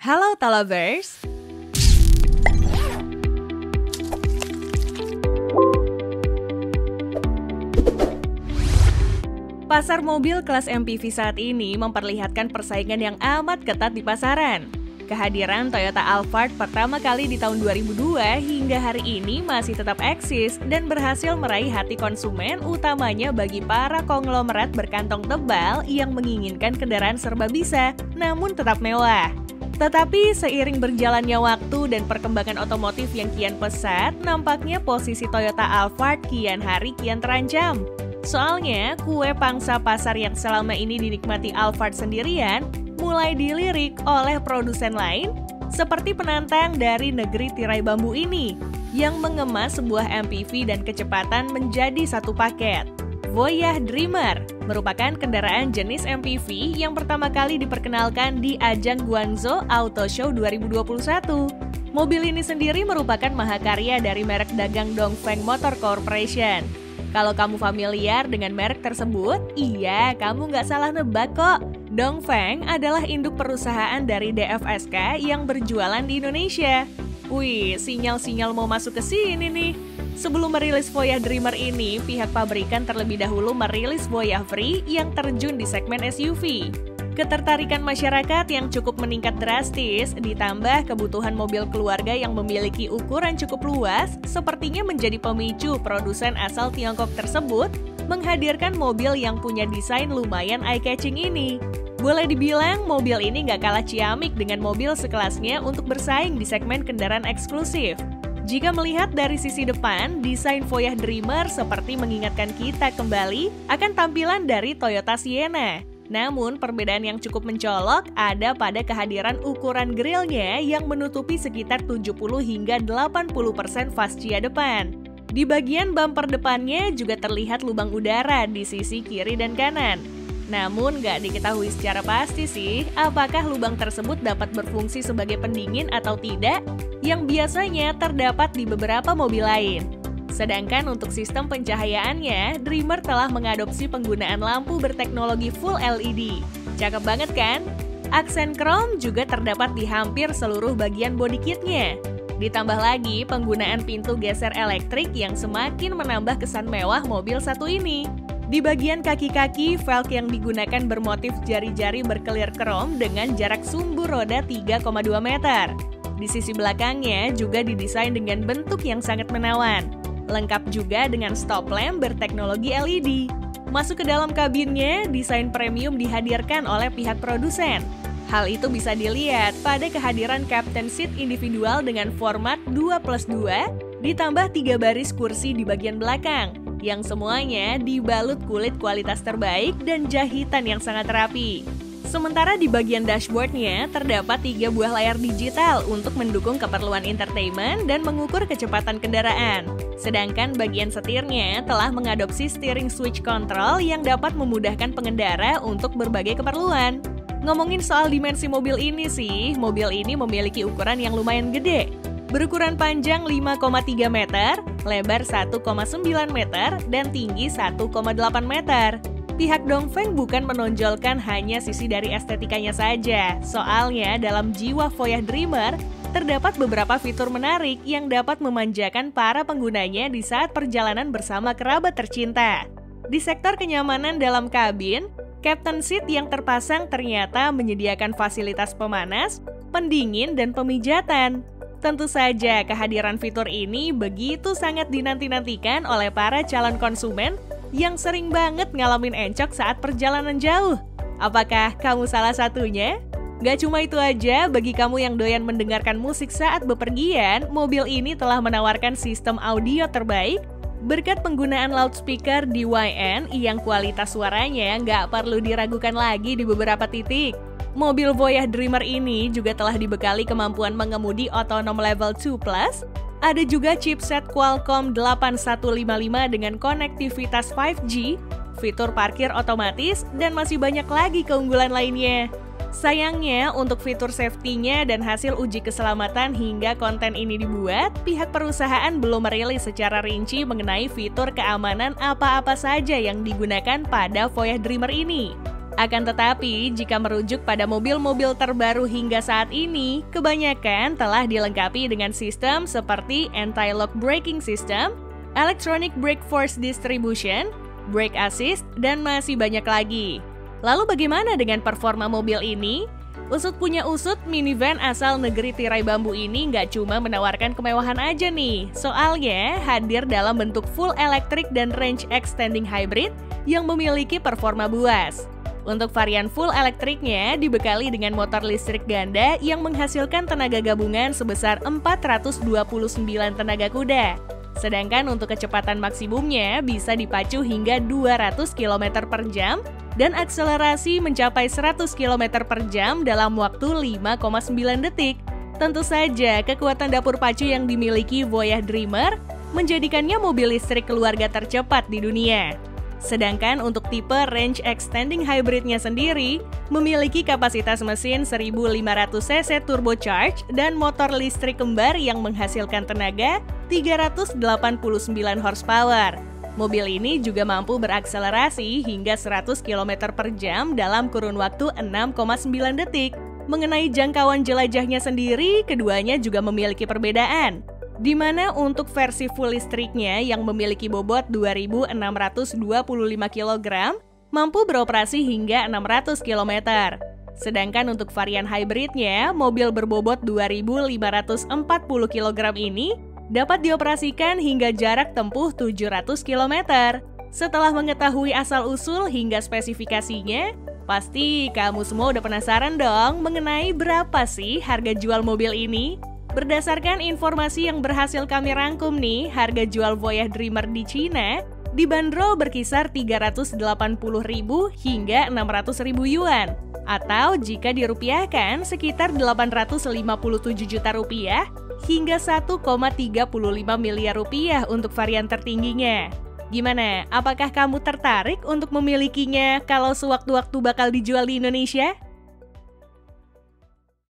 Halo Talovers! Pasar mobil kelas MPV saat ini memperlihatkan persaingan yang amat ketat di pasaran. Kehadiran Toyota Alphard pertama kali di tahun 2002 hingga hari ini masih tetap eksis dan berhasil meraih hati konsumen, utamanya bagi para konglomerat berkantong tebal yang menginginkan kendaraan serba bisa, namun tetap mewah. Tetapi seiring berjalannya waktu dan perkembangan otomotif yang kian pesat, nampaknya posisi Toyota Alphard kian hari kian terancam. Soalnya, kue pangsa pasar yang selama ini dinikmati Alphard sendirian mulai dilirik oleh produsen lain seperti penantang dari negeri tirai bambu ini yang mengemas sebuah MPV dan kecepatan menjadi satu paket. Voyah Dreamer merupakan kendaraan jenis MPV yang pertama kali diperkenalkan di ajang Guangzhou Auto Show 2021. Mobil ini sendiri merupakan mahakarya dari merek dagang Dongfeng Motor Corporation. Kalau kamu familiar dengan merek tersebut, iya, kamu nggak salah nebak kok. Dongfeng adalah induk perusahaan dari DFSK yang berjualan di Indonesia. Wih, sinyal-sinyal mau masuk ke sini nih. Sebelum merilis Voyah Dreamer ini, pihak pabrikan terlebih dahulu merilis Voyah Free yang terjun di segmen SUV. Ketertarikan masyarakat yang cukup meningkat drastis, ditambah kebutuhan mobil keluarga yang memiliki ukuran cukup luas, sepertinya menjadi pemicu produsen asal Tiongkok tersebut menghadirkan mobil yang punya desain lumayan eye-catching ini. Boleh dibilang mobil ini nggak kalah ciamik dengan mobil sekelasnya untuk bersaing di segmen kendaraan eksklusif. Jika melihat dari sisi depan, desain Voyah Dreamer seperti mengingatkan kita kembali akan tampilan dari Toyota Sienna. Namun, perbedaan yang cukup mencolok ada pada kehadiran ukuran grillnya yang menutupi sekitar 70 hingga 80% fascia depan. Di bagian bumper depannya juga terlihat lubang udara di sisi kiri dan kanan. Namun, nggak diketahui secara pasti sih apakah lubang tersebut dapat berfungsi sebagai pendingin atau tidak, yang biasanya terdapat di beberapa mobil lain. Sedangkan untuk sistem pencahayaannya, Dreamer telah mengadopsi penggunaan lampu berteknologi full LED. Cakep banget kan? Aksen chrome juga terdapat di hampir seluruh bagian body kitnya. Ditambah lagi penggunaan pintu geser elektrik yang semakin menambah kesan mewah mobil satu ini. Di bagian kaki-kaki, velg yang digunakan bermotif jari-jari berkelir chrome dengan jarak sumbu roda 3,2 meter. Di sisi belakangnya juga didesain dengan bentuk yang sangat menawan. Lengkap juga dengan stop lamp berteknologi LED. Masuk ke dalam kabinnya, desain premium dihadirkan oleh pihak produsen. Hal itu bisa dilihat pada kehadiran captain seat individual dengan format 2+2, ditambah 3 baris kursi di bagian belakang, yang semuanya dibalut kulit kualitas terbaik dan jahitan yang sangat rapi. Sementara di bagian dashboardnya terdapat 3 buah layar digital untuk mendukung keperluan entertainment dan mengukur kecepatan kendaraan. Sedangkan bagian setirnya telah mengadopsi steering switch control yang dapat memudahkan pengendara untuk berbagai keperluan. Ngomongin soal dimensi mobil ini sih, mobil ini memiliki ukuran yang lumayan gede. Berukuran panjang 5,3 meter, lebar 1,9 meter, dan tinggi 1,8 meter. Pihak Dongfeng bukan menonjolkan hanya sisi dari estetikanya saja. Soalnya dalam jiwa Voyah Dreamer, terdapat beberapa fitur menarik yang dapat memanjakan para penggunanya di saat perjalanan bersama kerabat tercinta. Di sektor kenyamanan dalam kabin, captain seat yang terpasang ternyata menyediakan fasilitas pemanas, pendingin, dan pemijatan. Tentu saja kehadiran fitur ini begitu sangat dinanti-nantikan oleh para calon konsumen yang sering banget ngalamin encok saat perjalanan jauh. Apakah kamu salah satunya? Gak cuma itu aja, bagi kamu yang doyan mendengarkan musik saat bepergian, mobil ini telah menawarkan sistem audio terbaik berkat penggunaan loudspeaker DYN yang kualitas suaranya nggak perlu diragukan lagi di beberapa titik. Mobil Voyah Dreamer ini juga telah dibekali kemampuan mengemudi otonom level 2+, ada juga chipset Qualcomm 8155 dengan konektivitas 5G, fitur parkir otomatis, dan masih banyak lagi keunggulan lainnya. Sayangnya, untuk fitur safety-nya dan hasil uji keselamatan hingga konten ini dibuat, pihak perusahaan belum merilis secara rinci mengenai fitur keamanan apa-apa saja yang digunakan pada Voyah Dreamer ini. Akan tetapi, jika merujuk pada mobil-mobil terbaru hingga saat ini, kebanyakan telah dilengkapi dengan sistem seperti anti-lock braking system, electronic brake force distribution, brake assist, dan masih banyak lagi. Lalu bagaimana dengan performa mobil ini? Usut punya usut, minivan asal negeri tirai bambu ini nggak cuma menawarkan kemewahan aja nih. Soalnya hadir dalam bentuk full electric dan range extending hybrid yang memiliki performa buas. Untuk varian full elektriknya dibekali dengan motor listrik ganda yang menghasilkan tenaga gabungan sebesar 429 tenaga kuda. Sedangkan untuk kecepatan maksimumnya bisa dipacu hingga 200 km per jam dan akselerasi mencapai 100 km per jam dalam waktu 5,9 detik. Tentu saja kekuatan dapur pacu yang dimiliki Voyah Dreamer menjadikannya mobil listrik keluarga tercepat di dunia. Sedangkan untuk tipe range extending hybridnya sendiri, memiliki kapasitas mesin 1500 cc turbocharged dan motor listrik kembar yang menghasilkan tenaga 389 horsepower. Mobil ini juga mampu berakselerasi hingga 100 km per jam dalam kurun waktu 6,9 detik. Mengenai jangkauan jelajahnya sendiri, keduanya juga memiliki perbedaan. Di mana untuk versi full listriknya yang memiliki bobot 2.625 kg mampu beroperasi hingga 600 km. Sedangkan untuk varian hybridnya, mobil berbobot 2.540 kg ini dapat dioperasikan hingga jarak tempuh 700 km. Setelah mengetahui asal-usul hingga spesifikasinya, pasti kamu semua udah penasaran dong mengenai berapa sih harga jual mobil ini? Berdasarkan informasi yang berhasil kami rangkum nih, harga jual Voyah Dreamer di Cina dibanderol berkisar 380.000 hingga 600.000 yuan. Atau jika dirupiahkan sekitar 857 juta rupiah hingga 1,35 miliar rupiah untuk varian tertingginya. Gimana? Apakah kamu tertarik untuk memilikinya kalau sewaktu-waktu bakal dijual di Indonesia?